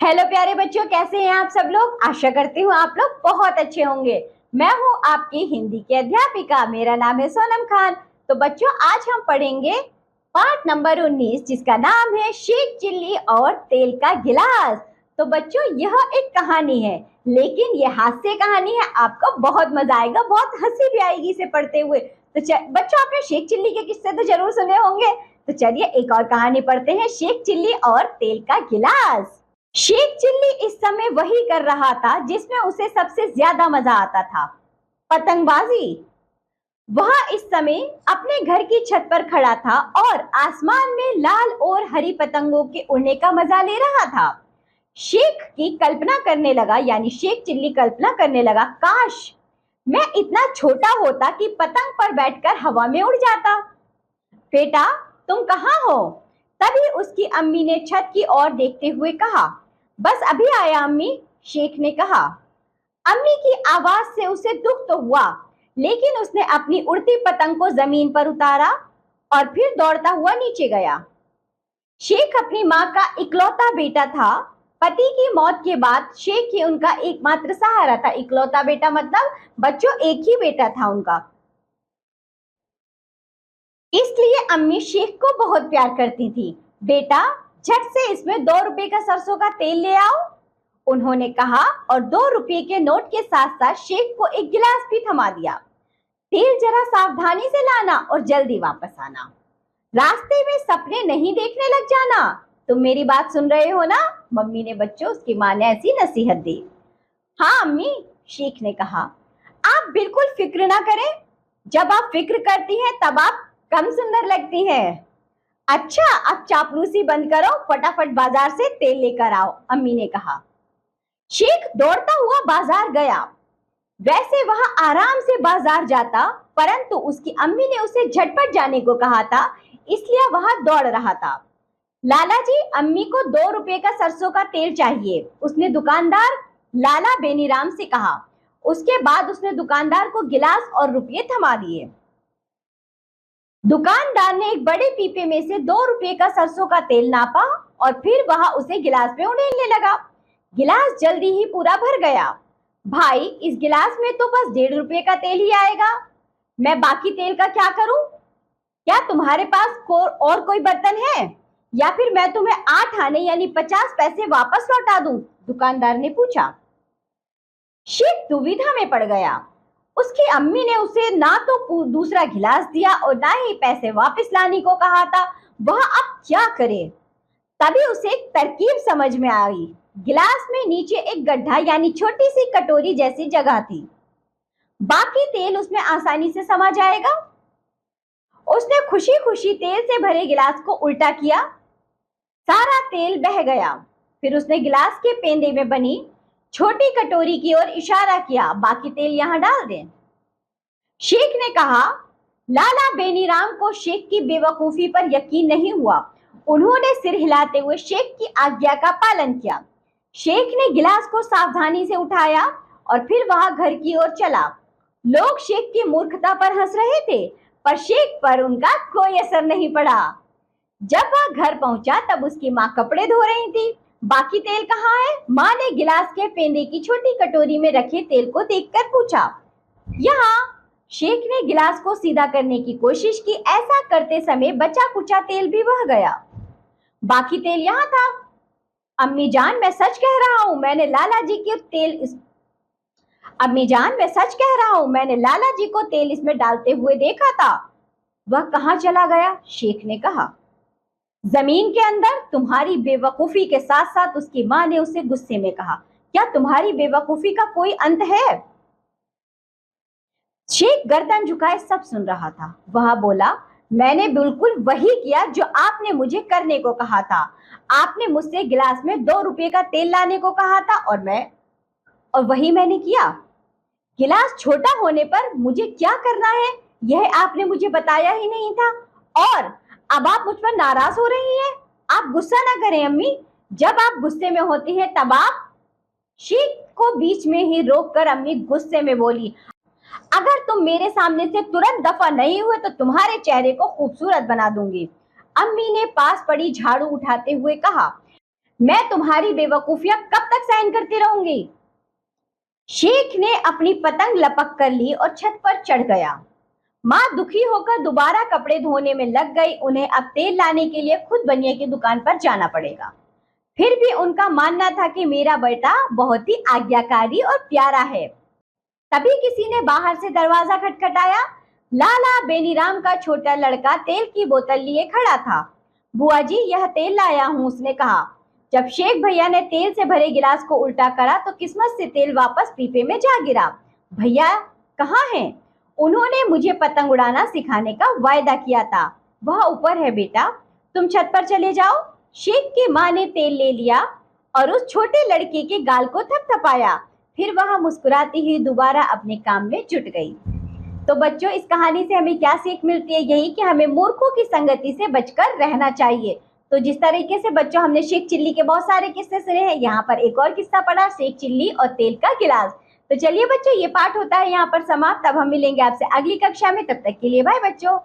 Hello प्यारे बच्चों, कैसे हैं आप सब लोग। आशा करती हूँ आप लोग बहुत अच्छे होंगे। मैं हूँ आपकी हिंदी की अध्यापिका, मेरा नाम है सोनम खान। तो बच्चों, आज हम पढ़ेंगे पाठ नंबर 19, जिसका नाम है शेख चिल्ली और तेल का गिलास। तो बच्चों, यह एक कहानी है, लेकिन यह हास्य कहानी है। आपको बहुत मजा आएगा, बहुत हंसी भी आएगी इसे पढ़ते हुए। तो बच्चों, आपने शेख चिल्ली के किस्से तो जरूर सुने होंगे। तो चलिए एक और कहानी पढ़ते हैं, शेख चिल्ली और तेल का गिलास। शेख चिल्ली इस समय वही कर रहा था जिसमें उसे सबसे ज्यादा मजा आता था, पतंगबाजी। वह इस समय अपने घर की छत पर खड़ा था और आसमान में लाल और हरी पतंगों के उड़ने का मजा ले रहा था। शेख की कल्पना करने लगा, यानी शेख चिल्ली कल्पना करने लगा, काश मैं इतना छोटा होता कि पतंग पर बैठकर हवा में उड़ जाता। बेटा, तुम कहाँ हो? तभी उसकी अम्मी ने छत की ओर देखते हुए कहा। बस अभी आया अम्मी, शेख ने कहा। अम्मी की आवाज से उसे दुख तो हुआ, लेकिन उसने अपनी उड़ती पतंग को जमीन पर उतारा और फिर दौड़ता हुआ नीचे गया। शेख अपनी माँ का इकलौता बेटा था। पति की मौत के बाद शेख ही उनका एकमात्र सहारा था। इकलौता बेटा मतलब बच्चों एक ही बेटा था उनका, इसलिए अम्मी शेख को बहुत प्यार करती थी। बेटा, झट से इसमें 2 रुपए का सरसों का तेल ले आओ, उन्होंने कहा और 2 रुपए के नोट के साथ साथ शेख को एक गिलास भी थमा दिया। तेल जरा सावधानी से लाना और जल्दी वापस आना। रास्ते में सपने नहीं देखने लग जाना। तुम मेरी बात सुन रहे हो ना? मम्मी ने बच्चों, उसकी माँ ने ऐसी नसीहत दी। हाँ अम्मी, शेख ने कहा। आप बिल्कुल फिक्र ना करें, जब आप फिक्र करती हैं तब आप कम सुंदर लगती हैं। अच्छा, अब चापलूसी बंद करो, फटाफट बाजार से तेल लेकर आओ, अम्मी ने कहा। शेख दौड़ता हुआ बाजार गया। वैसे वह आराम से बाजार जाता, परंतु उसकी अम्मी ने उसे झटपट जाने को कहा था, इसलिए वह दौड़ रहा था। लाला जी, अम्मी को 2 रुपए का सरसों का तेल चाहिए, उसने दुकानदार लाला बेनीराम से कहा। उसके बाद उसने दुकानदार को गिलास और रुपये थमा दिए। दुकानदार ने एक बड़े पीपे में से 2 रुपए का सरसों का तेल नापा और फिर वह उसे गिलास में उड़ेलने लगा। गिलास जल्दी ही पूरा भर गया। भाई, इस गिलास में तो बस 1.5 रुपए का तेल ही आएगा, मैं बाकी तेल का क्या करूं? क्या तुम्हारे पास और कोई बर्तन है, या फिर मैं तुम्हें 8 आने यानी 50 पैसे वापस लौटा दूं? दुकानदार ने पूछा। शेख दुविधा में पड़ गया। उसकी अम्मी ने उसे ना तो दूसरा गिलास दिया और ना ही पैसे वापस लाने को कहा था। वह अब क्या करे? तभी उसे एक तरकीब समझ में आई। गिलास में नीचे एक गड्ढा यानी छोटी सी कटोरी जैसी जगह थी, बाकी तेल उसमें आसानी से समा जाएगा। उसने खुशी खुशी तेल से भरे गिलास को उल्टा किया, सारा तेल बह गया। फिर उसने गिलास के पेंदे में बनी छोटी कटोरी की ओर इशारा किया, बाकी तेल यहां डाल दें। शेख ने कहा। लाला बेनीराम को शेख की बेवकूफी पर यकीन नहीं हुआ। उन्होंने सिर हिलाते हुए शेख की आज्ञा का पालन किया। शेख ने गिलास को सावधानी से उठाया और फिर वह घर की ओर चला। लोग शेख की मूर्खता पर हंस रहे थे, पर शेख पर उनका कोई असर नहीं पड़ा। जब वह घर पहुंचा तब उसकी माँ कपड़े धो रही थी। बाकी तेल कहाँ है? माँ ने गिलास के पेंदे की छोटी कटोरी में रखे तेल को देखकर पूछा। यहाँ। शेख ने गिलास को सीधा करने की कोशिश की। ऐसा करते समय बचा कुचा तेल भी बह गया। बाकी तेल यहाँ था। अम्मी जान, मैं सच कह रहा हूँ, मैंने लाला जी को तेल इसमें डालते हुए देखा था। वह कहाँ चला गया? शेख ने कहा। जमीन के अंदर, तुम्हारी बेवकूफी के साथ साथ उसकी माँ ने उसे गुस्से में कहा। क्या तुम्हारी बेवकूफी का कोई अंत है? शेख गर्दन झुकाए सब सुन रहा था। वह बोला, मैंने बिल्कुल वही किया जो आपने मुझे करने को कहा था। आपने मुझसे गिलास में 2 रुपए का तेल लाने को कहा था और वही मैंने किया। गिलास छोटा होने पर मुझे क्या करना है यह आपने मुझे बताया ही नहीं था, और अब आप मुझ पर नाराज हो रही हैं। आप गुस्सा ना करें अम्मी, जब आप गुस्से में होती हैं तब आप। शेख को बीच में ही रोककर अम्मी गुस्से में बोली, अगर तुम मेरे सामने से तुरंत दफा नहीं हुए तो तुम्हारे चेहरे को खूबसूरत बना दूंगी। अम्मी ने पास पड़ी झाड़ू उठाते हुए कहा। मैं तुम्हारी बेवकूफियां कब तक सहन करती रहूंगी। शेख ने अपनी पतंग लपक कर ली और छत पर चढ़ गया। माँ दुखी होकर दोबारा कपड़े धोने में लग गई। उन्हें अब तेल लाने के लिए खुद बनिए की दुकान पर जाना पड़ेगा। फिर भी उनका मानना था कि मेरा बेटा बहुत ही आज्ञाकारी और प्यारा है। तभी किसी ने बाहर से दरवाजा खटखटाया। लाला बेनीराम का छोटा लड़का तेल की बोतल लिए खड़ा था। बुआ जी, यह तेल लाया हूं, उसने कहा। जब शेख भैया ने तेल से भरे गिलास को उल्टा करा तो किस्मत से तेल वापस पीपे में जा गिरा। भैया कहाँ हैं? उन्होंने मुझे पतंग उड़ाना सिखाने का वायदा किया था। वह ऊपर है बेटा, तुम छत पर चले जाओ। शेख की माँ ने तेल ले लिया और उस छोटे लड़के के गाल को थपथपाया। फिर वह मुस्कुराती हुई दोबारा अपने काम में जुट गई। तो बच्चों, इस कहानी से हमें क्या सीख मिलती है? यही कि हमें मूर्खों की संगति से बचकर रहना चाहिए। तो जिस तरीके से बच्चों हमने शेख चिल्ली के बहुत सारे किस्से सुने हैं, यहाँ पर एक और किस्सा पढ़ा, शेख चिल्ली और तेल का गिलास। तो चलिए बच्चों, ये पाठ होता है यहाँ पर समाप्त। अब हम मिलेंगे आपसे अगली कक्षा में, तब तक के लिए बाय बच्चों।